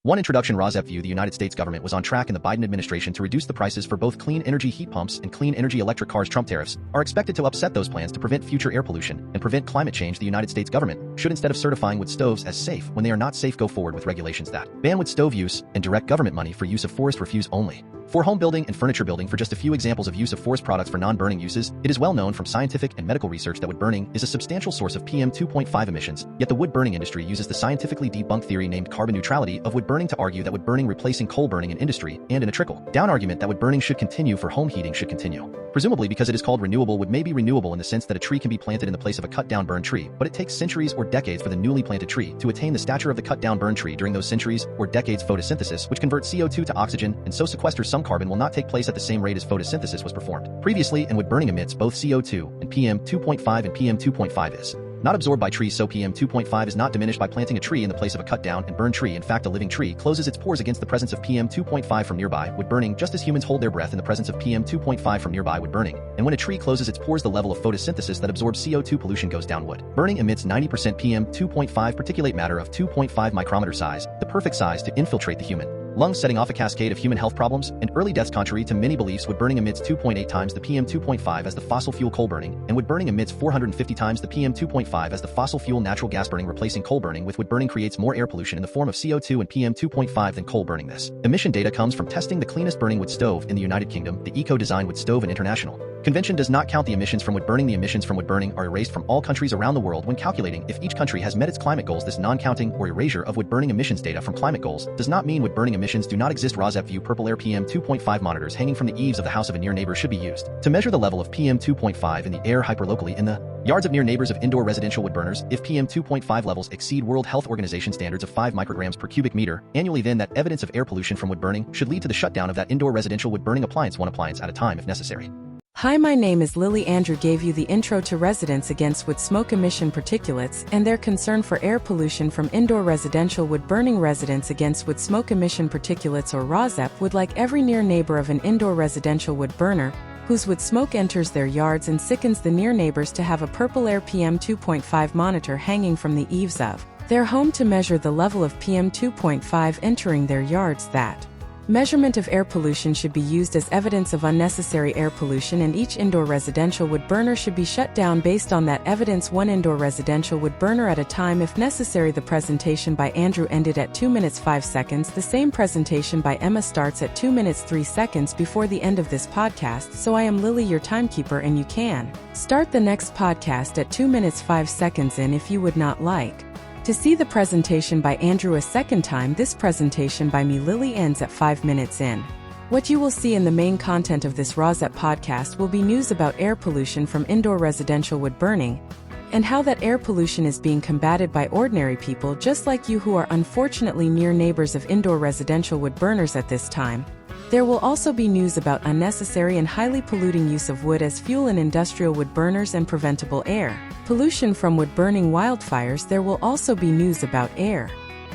One introduction ROSEP view the United States government was on track in the Biden administration to reduce the prices for both clean energy heat pumps and clean energy electric cars. Trump tariffs are expected to upset those plans to prevent future air pollution and prevent climate change. The United States government should, instead of certifying wood stoves as safe when they are not safe, go forward with regulations that ban wood stove use and direct government money for use of forest refuse only. For home building and furniture building, for just a few examples of use of forest products for non-burning uses, it is well known from scientific and medical research that wood burning is a substantial source of PM 2.5 emissions, yet the wood burning industry uses the scientifically debunked theory named carbon neutrality of wood burning to argue that wood burning replacing coal burning in industry, and in a trickle-down argument that wood burning should continue for home heating should continue. Presumably because it is called renewable, wood may be renewable in the sense that a tree can be planted in the place of a cut-down burned tree, but it takes centuries or decades for the newly planted tree to attain the stature of the cut-down burned tree. During those centuries or decades, photosynthesis, which converts CO2 to oxygen and so sequesters some carbon, will not take place at the same rate as photosynthesis was performed previously, and wood burning emits both CO2 and PM 2.5, and PM 2.5 is not absorbed by trees, so PM 2.5 is not diminished by planting a tree in the place of a cut-down and burned tree. In fact, a living tree closes its pores against the presence of PM 2.5 from nearby wood burning, just as humans hold their breath in the presence of PM 2.5 from nearby wood burning. And when a tree closes its pores, the level of photosynthesis that absorbs CO2 pollution goes down. Wood burning emits 90% PM 2.5 particulate matter of 2.5 micrometer size, the perfect size to infiltrate the human lungs, setting off a cascade of human health problems and early deaths. Contrary to many beliefs, wood burning emits 2.8 times the PM 2.5 as the fossil fuel coal burning, and wood burning emits 450 times the PM 2.5 as the fossil fuel natural gas burning. Replacing coal burning with wood burning creates more air pollution in the form of CO2 and PM 2.5 than coal burning. This emission data comes from testing the cleanest burning wood stove in the United Kingdom, the Eco-Design Wood Stove and International Convention does not count the emissions from wood burning. The emissions from wood burning are erased from all countries around the world when calculating if each country has met its climate goals. This non-counting or erasure of wood burning emissions data from climate goals does not mean wood burning emissions do not exist. ROSEP view purple air PM 2.5 monitors hanging from the eaves of the house of a near neighbor should be used to measure the level of PM 2.5 in the air hyperlocally in the yards of near neighbors of indoor residential wood burners. If PM 2.5 levels exceed World Health Organization standards of 5 micrograms per cubic meter annually, then that evidence of air pollution from wood burning should lead to the shutdown of that indoor residential wood burning appliance, one appliance at a time if necessary. Hi, my name is Lily. Andrew gave you the intro to Residents Against Wood Smoke Emission Particulates and their concern for air pollution from indoor residential wood burning. Residents Against Wood Smoke Emission Particulates, or ROSEP, would like every near neighbor of an indoor residential wood burner whose wood smoke enters their yards and sickens the near neighbors to have a purple air PM 2.5 monitor hanging from the eaves of their home to measure the level of PM 2.5 entering their yards. That measurement of air pollution should be used as evidence of unnecessary air pollution, and each indoor residential wood burner should be shut down based on that evidence, one indoor residential wood burner at a time if necessary. The presentation by Andrew ended at 2 minutes 5 seconds. The same presentation by Emma starts at 2 minutes 3 seconds before the end of this podcast. So I am Lily, your timekeeper, and you can start the next podcast at 2 minutes 5 seconds in if you would not like to see the presentation by Andrew a second time. This presentation by me, Lily, ends at 5 minutes in. What you will see in the main content of this ROSEP podcast will be news about air pollution from indoor residential wood burning and how that air pollution is being combated by ordinary people just like you who are unfortunately near neighbors of indoor residential wood burners at this time. There will also be news about unnecessary and highly polluting use of wood as fuel in industrial wood burners and preventable air pollution from wood burning wildfires. There will also be news about air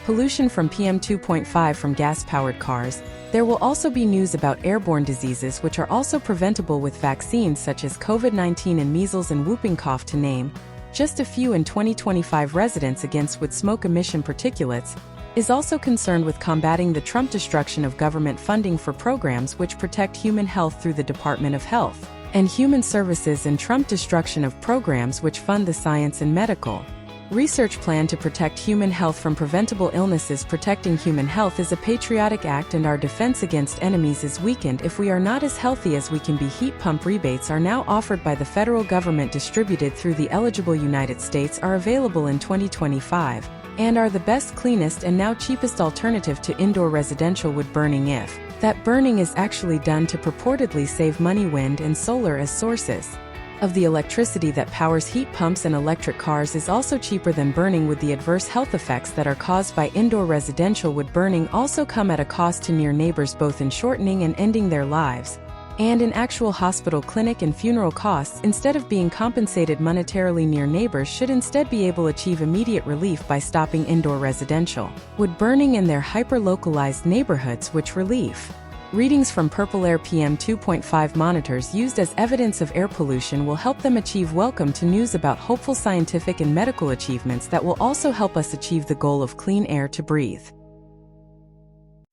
pollution from PM 2.5 from gas-powered cars. There will also be news about airborne diseases which are also preventable with vaccines such as COVID-19 and measles and whooping cough, to name just a few. In 2025, Residents Against Wood Smoke Emission Particulates is also concerned with combating the Trump destruction of government funding for programs which protect human health through the Department of Health and Human Services, and Trump destruction of programs which fund the science and medical research plan to protect human health from preventable illnesses. Protecting human health is a patriotic act, and our defense against enemies is weakened if we are not as healthy as we can be. Heat pump rebates are now offered by the federal government, distributed through the eligible United States, are available in 2025 and are the best, cleanest, and now cheapest alternative to indoor residential wood burning if that burning is actually done to purportedly save money. Wind and solar as sources of the electricity that powers heat pumps and electric cars is also cheaper than burning wood. The adverse health effects that are caused by indoor residential wood burning also come at a cost to near neighbors, both in shortening and ending their lives and in actual hospital, clinic, and funeral costs. Instead of being compensated monetarily, near neighbors should instead be able to achieve immediate relief by stopping indoor residential wood burning in their hyper-localized neighborhoods, which relief readings from purple air PM 2.5 monitors used as evidence of air pollution will help them achieve. Welcome to news about hopeful scientific and medical achievements that will also help us achieve the goal of clean air to breathe.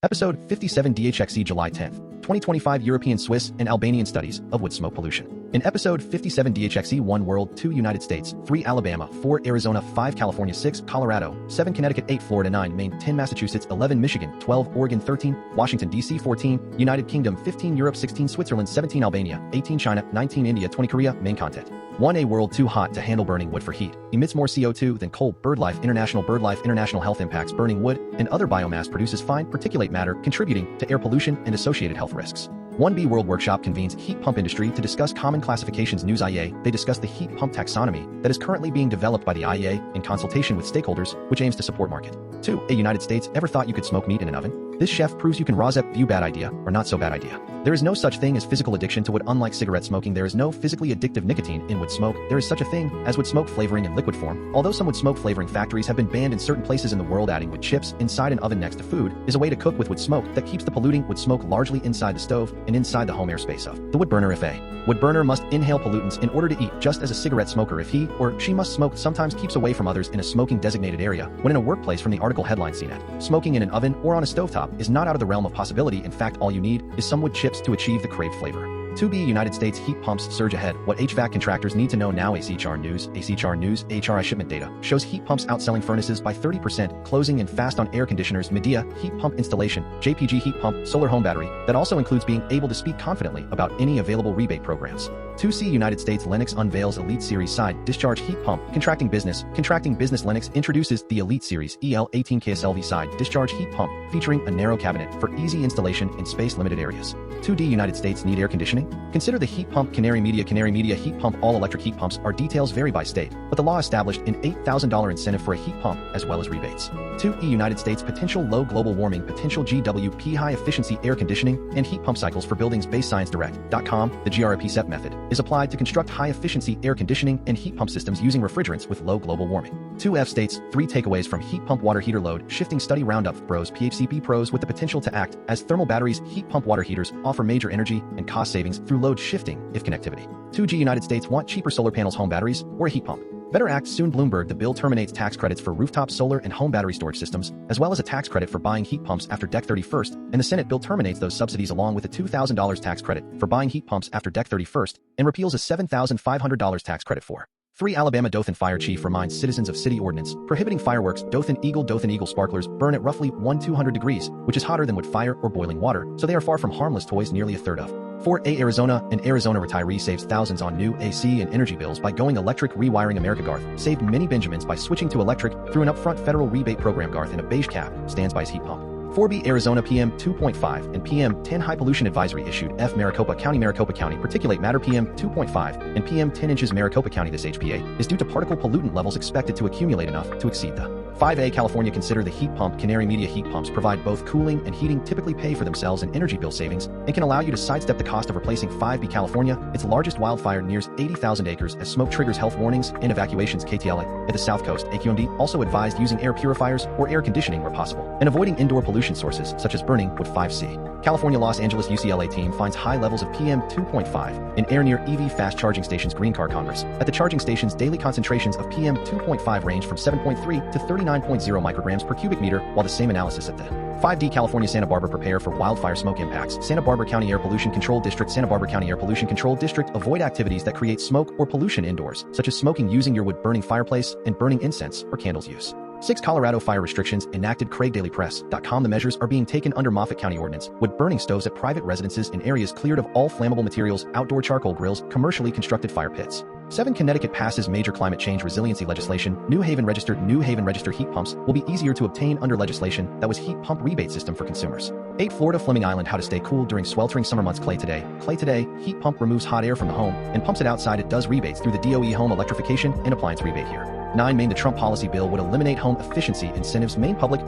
Episode 57 DHXE July 10th, 2025 European Swiss and Albanian Studies of Wood Smoke Pollution. In Episode 57 DHXE 1 World 2 United States 3 Alabama 4 Arizona 5 California 6 Colorado 7 Connecticut 8 Florida 9 Maine 10 Massachusetts 11 Michigan 12 Oregon 13 Washington D.C. 14 United Kingdom 15 Europe 16 Switzerland 17 Albania 18 China 19 India 20 Korea. Main content. 1A World too hot to handle burning wood for heat. Emits more CO2 than coal. BirdLife International health impacts burning wood and other biomass produces fine particulate matter contributing to air pollution and associated health risks. 1B World Workshop convenes heat pump industry to discuss common classifications. News IEA They discuss the heat pump taxonomy that is currently being developed by the IEA in consultation with stakeholders, which aims to support market. 2. A United States ever thought you could smoke meat in an oven? This chef proves you can raw view bad idea or not so bad idea. There is no such thing as physical addiction to wood. Unlike cigarette smoking, there is no physically addictive nicotine in wood smoke. There is such a thing as wood smoke flavoring in liquid form. Although some wood smoke flavoring factories have been banned in certain places in the world, adding wood chips inside an oven next to food is a way to cook with wood smoke that keeps the polluting wood smoke largely inside the stove and inside the home airspace of the wood burner. If a wood burner must inhale pollutants in order to eat, just as a cigarette smoker, if he or she must smoke, sometimes keeps away from others in a smoking designated area. When in a workplace, from the article headline CNET, smoking in an oven or on a stovetop is not out of the realm of possibility. In fact, all you need is some wood chips to achieve the craved flavor. 2B United States heat pumps surge ahead. What HVAC contractors need to know now. ACHR News HRI shipment data shows heat pumps outselling furnaces by 30%, closing in fast on air conditioners. Medea heat pump installation, JPG heat pump, solar home battery, that also includes being able to speak confidently about any available rebate programs. 2C United States Lennox unveils Elite Series side discharge heat pump. Contracting business Lennox introduces the Elite Series EL18 KSLV side discharge heat pump, featuring a narrow cabinet for easy installation in space-limited areas. 2D United States need air conditioning? Consider the heat pump. Canary Media heat pump. All electric heat pumps are details vary by state, but the law established an $8,000 incentive for a heat pump as well as rebates. 2E United States potential low global warming potential GWP high efficiency air conditioning and heat pump cycles for buildings. Base ScienceDirect.com. The GRP method is applied to construct high efficiency air conditioning and heat pump systems using refrigerants with low global warming. 2F states 3 takeaways from heat pump water heater load shifting study. Roundup Bros PHCP pros with the potential to act as thermal batteries. Heat pump water heaters offer major energy and cost savings through load shifting if connectivity. 2G United States want cheaper solar panels, home batteries, or a heat pump. Better act soon. Bloomberg. The bill terminates tax credits for rooftop solar and home battery storage systems, as well as a tax credit for buying heat pumps after Dec 31st, and the Senate bill terminates those subsidies along with a $2,000 tax credit for buying heat pumps after Dec 31st, and repeals a $7,500 tax credit for 3 Alabama Dothan Fire Chief reminds citizens of city ordinance prohibiting fireworks. Dothan Eagle sparklers burn at roughly 200 degrees, which is hotter than wood fire or boiling water, so they are far from harmless toys. Nearly a third of 4A Arizona. An Arizona retiree saves thousands on new AC and energy bills by going electric. Rewiring America. Garth saved many Benjamins by switching to electric through an upfront federal rebate program. Garth in a beige cap stands by his heat pump. 4B Arizona PM 2.5 and PM 10 high pollution advisory issued. F Maricopa County particulate matter PM 2.5 and PM 10 inches. Maricopa County. This HPA is due to particle pollutant levels expected to accumulate enough to exceed the 5A California. Consider the heat pump. Canary Media heat pumps provide both cooling and heating, typically pay for themselves in energy bill savings, and can allow you to sidestep the cost of replacing. 5B California, its largest wildfire nears 80,000 acres as smoke triggers health warnings and evacuations. KTLA at the South Coast. AQMD also advised using air purifiers or air conditioning where possible, and avoiding indoor pollution sources such as burning wood. 5C California. Los Angeles UCLA team finds high levels of PM 2.5 in air near EV fast charging stations. Green Car Congress. At the charging stations, daily concentrations of PM 2.5 range from 7.3 to 39.0 micrograms per cubic meter, while the same analysis at the 5D California. Santa Barbara prepare for wildfire smoke impacts. Santa Barbara County Air Pollution Control District. Santa Barbara County Air Pollution Control District avoid activities that create smoke or pollution indoors, such as smoking using your wood burning fireplace and burning incense or candles. Use 6 Colorado fire restrictions enacted. CraigDailyPress.com. The measures are being taken under Moffat County ordinance. Wood burning stoves at private residences in areas cleared of all flammable materials, outdoor charcoal grills, commercially constructed fire pits. 7 Connecticut passes major climate change resiliency legislation. New Haven register heat pumps will be easier to obtain under legislation that was heat pump rebate system for consumers. 8 Florida Fleming Island how to stay cool during sweltering summer months. Clay Today heat pump removes hot air from the home and pumps it outside. It does rebates through the DOE home electrification and appliance rebate here. 9 Maine. The Trump policy bill would eliminate home efficiency incentives. Maine Public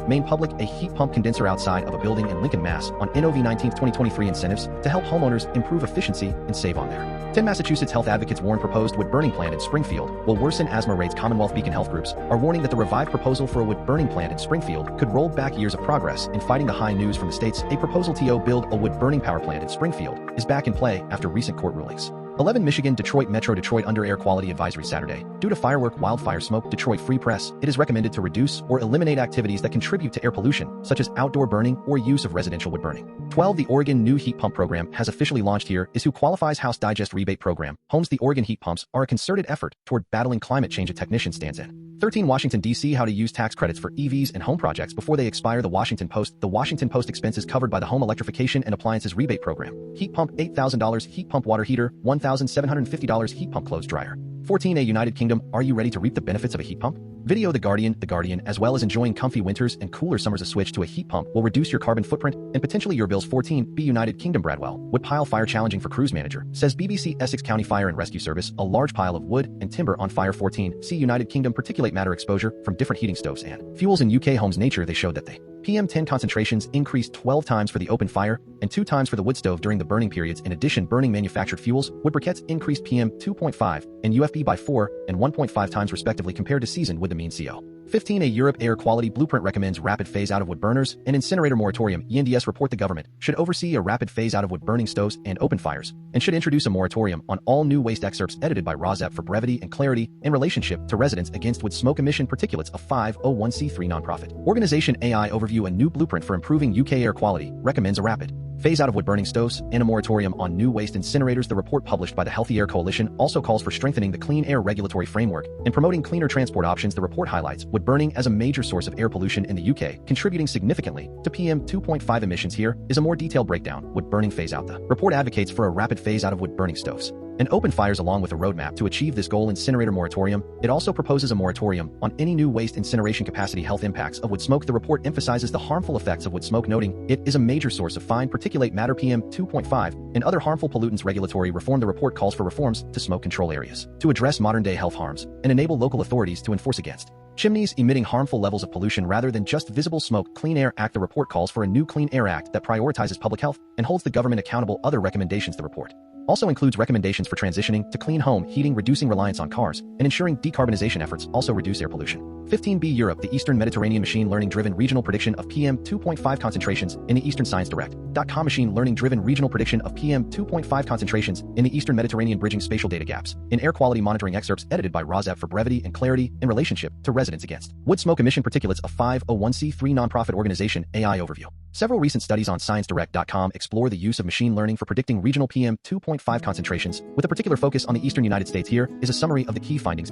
a heat pump condenser outside of a building in Lincoln, Mass. on NOV 19, 2023 incentives to help homeowners improve efficiency and save on there. 10 Massachusetts health advocates warn proposed wood burning plant in Springfield will worsen asthma rates. Commonwealth Beacon health groups are warning that the revived proposal for a wood burning plant in Springfield could roll back years of progress in fighting the high news from the states. A proposal to build a wood burning power plant in Springfield is back in play after recent court rulings. 11 Michigan Detroit Metro Detroit under air quality advisory Saturday. Due to firework wildfire smoke, Detroit Free Press, it is recommended to reduce or eliminate activities that contribute to air pollution, such as outdoor burning or use of residential wood burning. 12 The Oregon new heat pump program has officially launched. Here is who qualifies. House Digest rebate program. Homes. The Oregon heat pumps are a concerted effort toward battling climate change. A technician stands in. 13 Washington, D.C. How to use tax credits for EVs and home projects before they expire. The Washington Post. The Washington Post expenses covered by the Home Electrification and Appliances Rebate Program. Heat pump $8,000. Heat pump water heater $1,750. Heat pump clothes dryer. 14 A United Kingdom. Are you ready to reap the benefits of a heat pump? Video. The Guardian, as well as enjoying comfy winters and cooler summers. A switch to a heat pump will reduce your carbon footprint and potentially your bills. 14 B United Kingdom. Bradwell. Wood pile fire challenging for cruise manager, says BBC. Essex County Fire and Rescue Service. A large pile of wood and timber on fire. 14 C United Kingdom. Particulate matter exposure from different heating stoves and fuels in UK homes. Nature. They showed that the PM10 concentrations increased 12 times for the open fire and 2 times for the wood stove during the burning periods. In addition, burning manufactured fuels, wood briquettes, increased PM2.5 and UFB by 4 and 1.5 times respectively compared to seasoned wood. The mean CO. 15 A Europe air quality blueprint recommends rapid phase out of wood burners and incinerator moratorium. ENDS report. The government should oversee a rapid phase out of wood burning stoves and open fires and should introduce a moratorium on all new waste. Excerpts edited by Rozep for brevity and clarity in relationship to Residents Against Wood Smoke Emission Particulates, a 501c3 nonprofit organization. AI overview. A new blueprint for improving UK air quality recommends a rapid phase out of wood burning stoves and a moratorium on new waste incinerators. The report published by the Healthy Air Coalition also calls for strengthening the clean air regulatory framework and promoting cleaner transport options. The report highlights wood burning as a major source of air pollution in the UK, contributing significantly to PM2.5 emissions. Here is a more detailed breakdown. Wood burning phase out. The report advocates for a rapid phase out of wood burning stoves and open fires along with a roadmap to achieve this goal. Incinerator moratorium. It also proposes a moratorium on any new waste incineration capacity. Health impacts of wood smoke. The report emphasizes the harmful effects of wood smoke, noting it is a major source of fine particulate matter PM2.5 and other harmful pollutants. Regulatory reform. The report calls for reforms to smoke control areas to address modern-day health harms and enable local authorities to enforce against chimneys emitting harmful levels of pollution rather than just visible smoke. Clean Air Act. The report calls for a new Clean Air Act that prioritizes public health and holds the government accountable. Other recommendations. The report also includes recommendations for transitioning to clean home heating, reducing reliance on cars, and ensuring decarbonization efforts also reduce air pollution. 15B Europe. The Eastern Mediterranean machine learning-driven regional prediction of PM2.5 concentrations in the Eastern. ScienceDirect.com. Machine learning-driven regional prediction of PM2.5 concentrations in the Eastern Mediterranean, bridging spatial data gaps in air quality monitoring. Excerpts edited by Rozep for brevity and clarity in relationship to Residents Against Wood Smoke Emission Particulates, a 501c3 nonprofit organization. AI overview. Several recent studies on ScienceDirect.com explore the use of machine learning for predicting regional PM2.5 concentrations, with a particular focus on the eastern United States. Here is a summary of the key findings.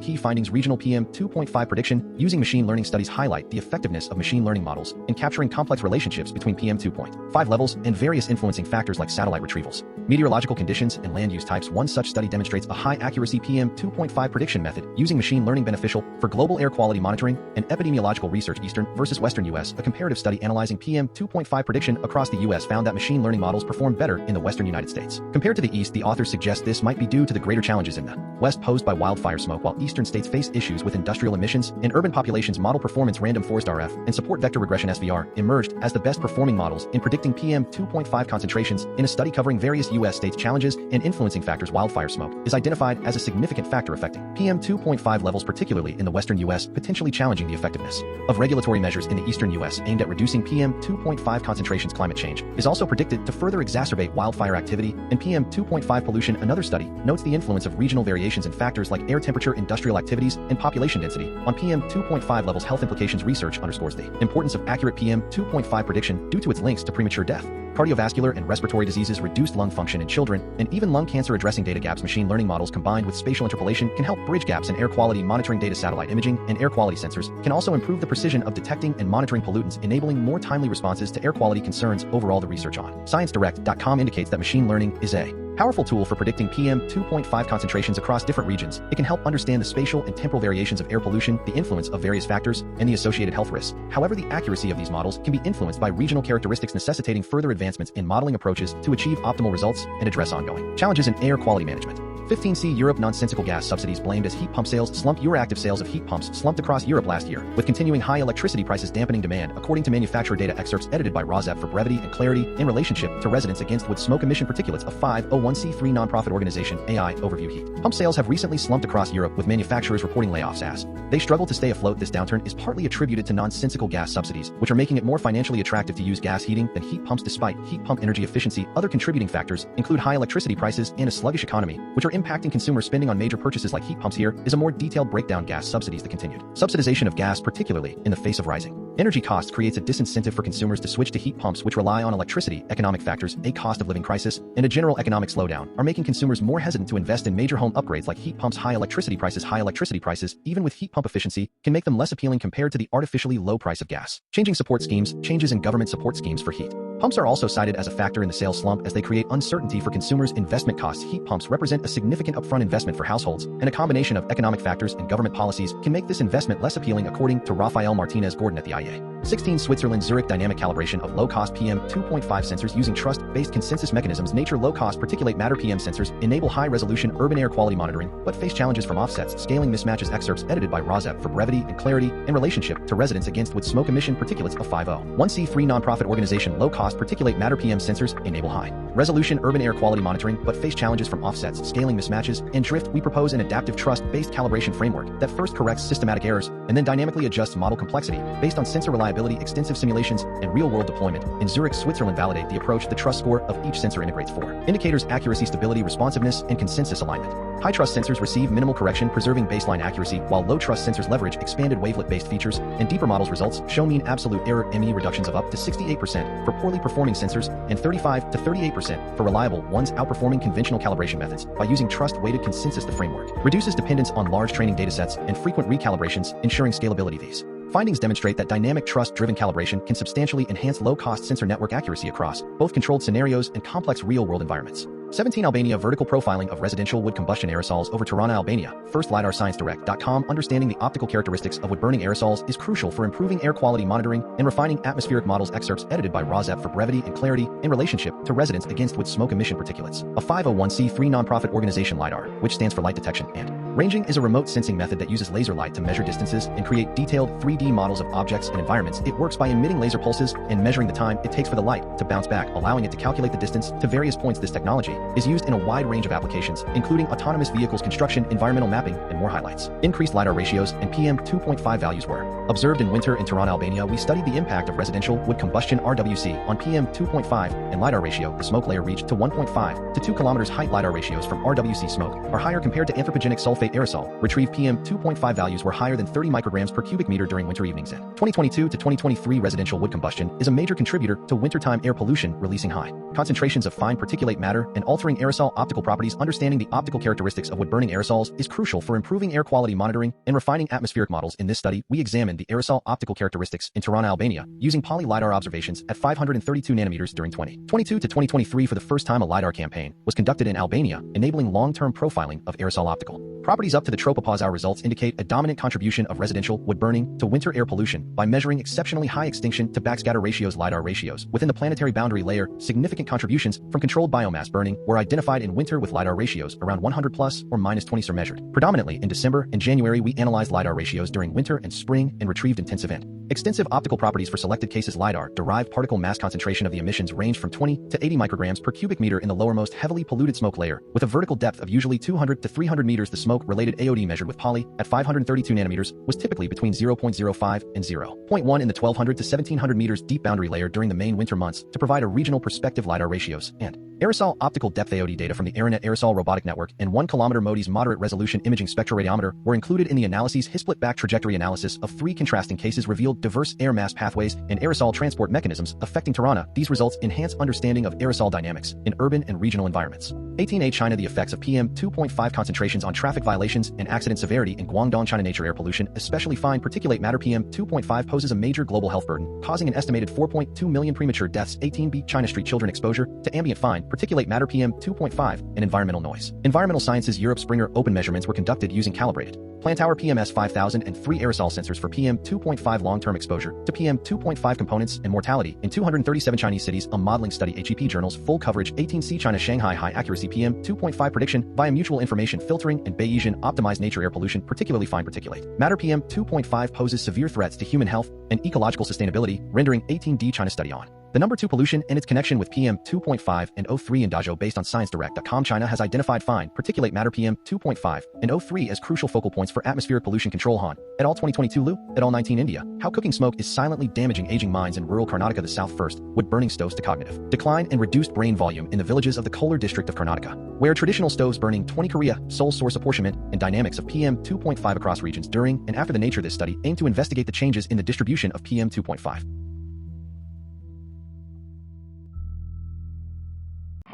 Regional PM2.5 prediction using machine learning. Studies highlight the effectiveness of machine learning models in capturing complex relationships between PM2.5 levels and various influencing factors like satellite retrievals, meteorological conditions, and land use types. One such study demonstrates a high-accuracy PM2.5 prediction method using machine learning beneficial for global air quality monitoring and epidemiological research. Eastern versus Western U.S. A comparative study analyzing PM2.5 prediction across the U.S. found that machine learning models performed better in the Western United States compared to the East. The authors suggest this might be due to the greater challenges in the West posed by wildfire smoke, while Eastern states face issues with industrial emissions and urban populations. Model performance. Random Forest RF and support vector regression SVR emerged as the best performing models in predicting PM2.5 concentrations in a study covering various U.S. states' challenges and influencing factors. Wildfire smoke is identified as a significant factor affecting PM2.5 levels, particularly in the Western U.S., potentially challenging the effectiveness of regulatory measures in the Eastern U.S. aimed at reducing PM2.5 concentrations. Climate change is also predicted to further exacerbate wildfire activity and PM2.5 pollution. Another study notes the influence of regional variations in factors like air temperature, industrial activities, and population density on PM2.5 levels. Health implications. Research underscores the importance of accurate PM2.5 prediction due to its links to premature death, cardiovascular and respiratory diseases, reduced lung function in children, and even lung cancer. Addressing data gaps. Machine learning models combined with spatial interpolation can help bridge gaps in air quality monitoring. Data satellite imaging and air quality sensors can also improve the precision of detecting and monitoring pollutants, enabling more timely responses to air quality concerns. Overall, the research on ScienceDirect.com indicates that machine learning is a powerful tool for predicting PM2.5 concentrations across different regions. It can help understand the spatial and temporal variations of air pollution, the influence of various factors, and the associated health risks. However, the accuracy of these models can be influenced by regional characteristics, necessitating further advancements in modeling approaches to achieve optimal results and address ongoing challenges in air quality management. 15C Europe. Nonsensical gas subsidies blamed as heat pump sales slump. Euroactiv sales of heat pumps slumped across Europe last year, with continuing high electricity prices dampening demand, according to manufacturer data. Excerpts edited by Rozep for brevity and clarity in relationship to Residents Against Wood Smoke Emission Particulates, a 501c3 nonprofit organization. AI overview. Heat pump sales have recently slumped across Europe, with manufacturers reporting layoffs as they struggle to stay afloat. This downturn is partly attributed to nonsensical gas subsidies, which are making it more financially attractive to use gas heating than heat pumps despite heat pump energy efficiency. Other contributing factors include high electricity prices and a sluggish economy, which are impacting consumer spending on major purchases like heat pumps. Here is a more detailed breakdown. Gas subsidies. The continued subsidization of gas, particularly in the face of rising energy costs, creates a disincentive for consumers to switch to heat pumps, which rely on electricity. Economic factors, a cost of living crisis, and a general economic slowdown are making consumers more hesitant to invest in major home upgrades like heat pumps. High electricity prices, even with heat pump efficiency, can make them less appealing compared to the artificially low price of gas. Changing support schemes. Changes in government support schemes for heat pumps are also cited as a factor in the sales slump as they create uncertainty for consumers' investment costs. Heat pumps represent a significant upfront investment for households, and a combination of economic factors and government policies can make this investment less appealing, according to Rafael Martinez-Gordon at the IEA. 16. Switzerland. Zurich. Dynamic calibration of low-cost PM 2.5 sensors using trust-based consensus mechanisms. Nature. Low-cost particulate matter PM sensors enable high-resolution urban air quality monitoring, but face challenges from offsets, scaling mismatches. Excerpts edited by Rozep for brevity and clarity in relationship to residents against with smoke emission particulates of 501c3 nonprofit organization. Low-cost particulate matter PM sensors enable high-resolution urban air quality monitoring, but face challenges from offsets, scaling mismatches, and drift. We propose an adaptive trust-based calibration framework that first corrects systematic errors and then dynamically adjusts model complexity based on sensor reliability, extensive simulations, and real-world deployment. In Zurich, Switzerland. Validate the approach. The trust score of each sensor integrates 4 indicators: accuracy, stability, responsiveness, and consensus alignment. High-trust sensors receive minimal correction, preserving baseline accuracy, while low-trust sensors leverage expanded wavelet-based features, and deeper models results show mean absolute error ME reductions of up to 68% for poorly performing sensors and 35 to 38% for reliable ones, outperforming conventional calibration methods. By using trust-weighted consensus, the framework reduces dependence on large training datasets and frequent recalibrations, ensuring scalability. These findings demonstrate that dynamic trust-driven calibration can substantially enhance low-cost sensor network accuracy across both controlled scenarios and complex real-world environments. 17. Albania. Vertical profiling of residential wood combustion aerosols over Tirana, Albania. First. LidarScienceDirect.com. Understanding the optical characteristics of wood-burning aerosols is crucial for improving air quality monitoring and refining atmospheric models. Excerpts edited by Rozep for brevity and clarity in relationship to residents against wood smoke emission particulates. A 501c3 nonprofit organization. LiDAR, which stands for light detection and ranging, is a remote sensing method that uses laser light to measure distances and create detailed 3D models of objects and environments. It works by emitting laser pulses and measuring the time it takes for the light to bounce back, allowing it to calculate the distance to various points. This technology is used in a wide range of applications, including autonomous vehicles, construction, environmental mapping, and more. Highlights. Increased LiDAR ratios and PM 2.5 values were observed in winter in Tirana, Albania. We studied the impact of residential wood combustion RWC on PM 2.5 and LiDAR ratio. The smoke layer reached to 1.5 to 2 kilometers height. LiDAR ratios from RWC smoke are higher compared to anthropogenic sulfate aerosol. Retrieved PM 2.5 values were higher than 30 micrograms per cubic meter during winter evenings. In 2022 to 2023, residential wood combustion is a major contributor to wintertime air pollution, releasing high concentrations of fine particulate matter and altering aerosol optical properties. Understanding the optical characteristics of wood-burning aerosols is crucial for improving air quality monitoring and refining atmospheric models. In this study, we examined the aerosol optical characteristics in Tirana, Albania, using poly-LiDAR observations at 532 nanometers during 2022 to 2023. For the first time, a LiDAR campaign was conducted in Albania, enabling long-term profiling of aerosol optical properties up to the tropopause. Our results indicate a dominant contribution of residential wood burning to winter air pollution by measuring exceptionally high extinction to backscatter ratios. LiDAR ratios within the planetary boundary layer. Significant contributions from controlled biomass burning were identified in winter, with LiDAR ratios around 100 plus or minus 20 are measured. Predominantly in December and January, we analyzed LiDAR ratios during winter and spring and retrieved intensive and extensive optical properties for selected cases. LiDAR-derived particle mass concentration of the emissions ranged from 20 to 80 micrograms per cubic meter in the lowermost heavily polluted smoke layer, with a vertical depth of usually 200 to 300 meters. The smoke-related AOD measured with poly at 532 nanometers was typically between 0.05 and 0.1 in the 1200 to 1700 meters deep boundary layer during the Maine winter months. To provide a regional perspective, LiDAR ratios and aerosol optical depth AOD data from the AeroNet Aerosol Robotic Network and 1 km MODI's moderate resolution imaging spectroradiometer were included in the analyses. His split-back trajectory analysis of 3 contrasting cases revealed diverse air mass pathways and aerosol transport mechanisms affecting Tirana. These results enhance understanding of aerosol dynamics in urban and regional environments. 18A China. The effects of PM 2.5 concentrations on traffic violations and accident severity in Guangdong, China. Nature. Air pollution, especially fine particulate matter PM 2.5, poses a major global health burden, causing an estimated 4.2 million premature deaths. 18B China. Street children. Exposure to ambient fine particulate matter PM 2.5 and environmental noise. Environmental Sciences. Europe. Springer open measurements were conducted using calibrated Plantower PMS 5000 and 3 aerosol sensors for PM 2.5 long-term exposure to PM 2.5 components and mortality in 237 Chinese cities. A modeling study. HEP journals. Full coverage. 18C China. Shanghai. High accuracy PM 2.5 prediction via mutual information filtering and Bayesian optimized nature. Air pollution, particularly fine particulate matter PM 2.5, poses severe threats to human health and ecological sustainability, rendering 18D China study on. The number 2 pollution and its connection with PM 2.5 and O3 in Dazhou based on ScienceDirect.com. China has identified fine particulate matter PM 2.5 and O3 as crucial focal points for atmospheric pollution control. Han et al. 2022. Lu et al. 19 India. How cooking smoke is silently damaging aging minds in rural Karnataka. The South first, wood-burning stoves to cognitive decline and reduced brain volume in the villages of the Kolar district of Karnataka, where traditional stoves burning 20 Korea, sole source apportionment and dynamics of PM 2.5 across regions during and after the nature. This study aimed to investigate the changes in the distribution of PM 2.5.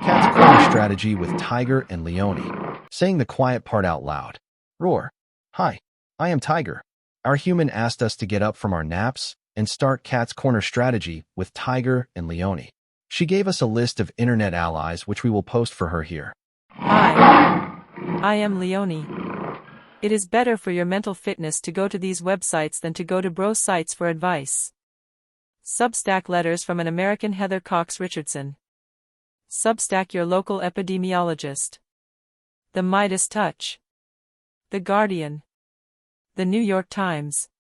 Cat's corner strategy with Tiger and Leone. Saying the quiet part out loud. Roar. Hi, I am Tiger. Our human asked us to get up from our naps and start Cat's corner strategy with Tiger and Leone. She gave us a list of internet allies which we will post for her here. Hi, I am Leone. It is better for your mental fitness to go to these websites than to go to bro sites for advice. Substack letters from an American Heather Cox Richardson. Substack your local epidemiologist. The Midas Touch. The Guardian. The New York Times.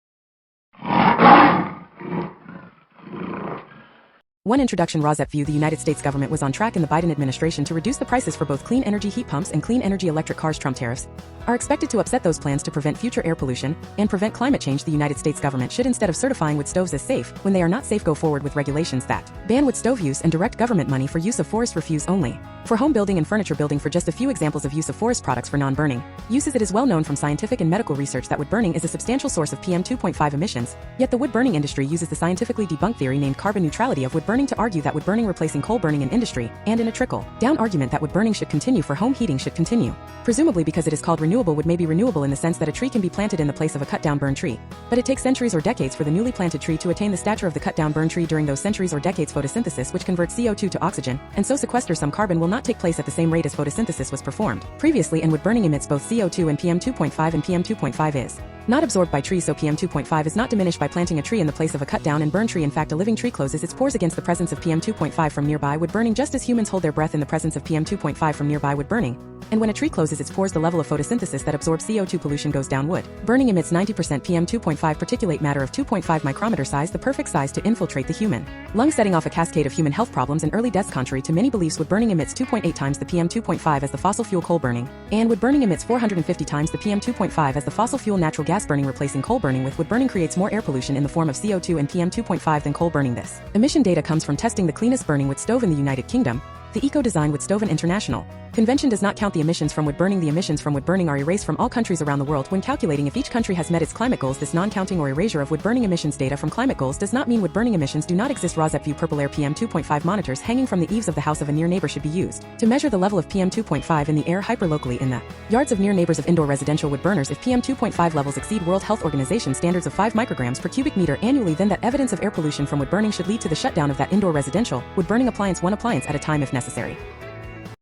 One introduction. Rosette view. The United States government was on track in the Biden administration to reduce the prices for both clean energy heat pumps and clean energy electric cars. Trump tariffs are expected to upset those plans to prevent future air pollution and prevent climate change. The United States government should, instead of certifying wood stoves as safe when they are not safe, go forward with regulations that ban wood stove use and direct government money for use of forest refuse only for home building and furniture building. For just a few examples of use of forest products for non-burning uses, it is well known from scientific and medical research that wood burning is a substantial source of PM 2.5 emissions. Yet the wood burning industry uses the scientifically debunked theory named carbon neutrality of wood burning to argue that wood burning replacing coal burning in industry, and in a trickle-down argument that wood burning should continue for home heating should continue. Presumably because it is called renewable. Wood may be renewable in the sense that a tree can be planted in the place of a cut-down burn tree. But it takes centuries or decades for the newly planted tree to attain the stature of the cut-down burn tree. During those centuries or decades, photosynthesis, which converts CO2 to oxygen, and so sequesters some carbon, will not take place at the same rate as photosynthesis was performed previously, and wood burning emits both CO2 and PM 2.5, and PM 2.5 is not absorbed by trees, so PM 2.5 is not diminished by planting a tree in the place of a cut down and burn tree. In fact, a living tree closes its pores against the presence of PM 2.5 from nearby wood burning, just as humans hold their breath in the presence of PM 2.5 from nearby wood burning. And when a tree closes its pores, the level of photosynthesis that absorbs CO2 pollution goes down. Wood burning emits 90% PM 2.5 particulate matter of 2.5 micrometer size, the perfect size to infiltrate the human lung, setting off a cascade of human health problems and early deaths. Contrary to many beliefs, wood burning emits 2.8 times the PM 2.5 as the fossil fuel coal burning, and wood burning emits 450 times the PM 2.5 as the fossil fuel natural gas burning. Replacing coal burning with wood burning creates more air pollution in the form of CO2 and PM 2.5 than coal burning. This emission data comes from testing the cleanest burning wood stove in the United Kingdom, the Eco-Design Wood Stove and International Convention does not count the emissions from wood burning. The emissions from wood burning are erased from all countries around the world when calculating if each country has met its climate goals. This non-counting or erasure of wood burning emissions data from climate goals does not mean wood burning emissions do not exist. Rosette view. Purple air. PM 2.5 monitors hanging from the eaves of the house of a near neighbor should be used to measure the level of PM 2.5 in the air hyperlocally in the yards of near neighbors of indoor residential wood burners. If PM 2.5 levels exceed World Health Organization standards of 5 micrograms per cubic meter annually, then that evidence of air pollution from wood burning should lead to the shutdown of that indoor residential wood burning appliance, one appliance at a time if necessary.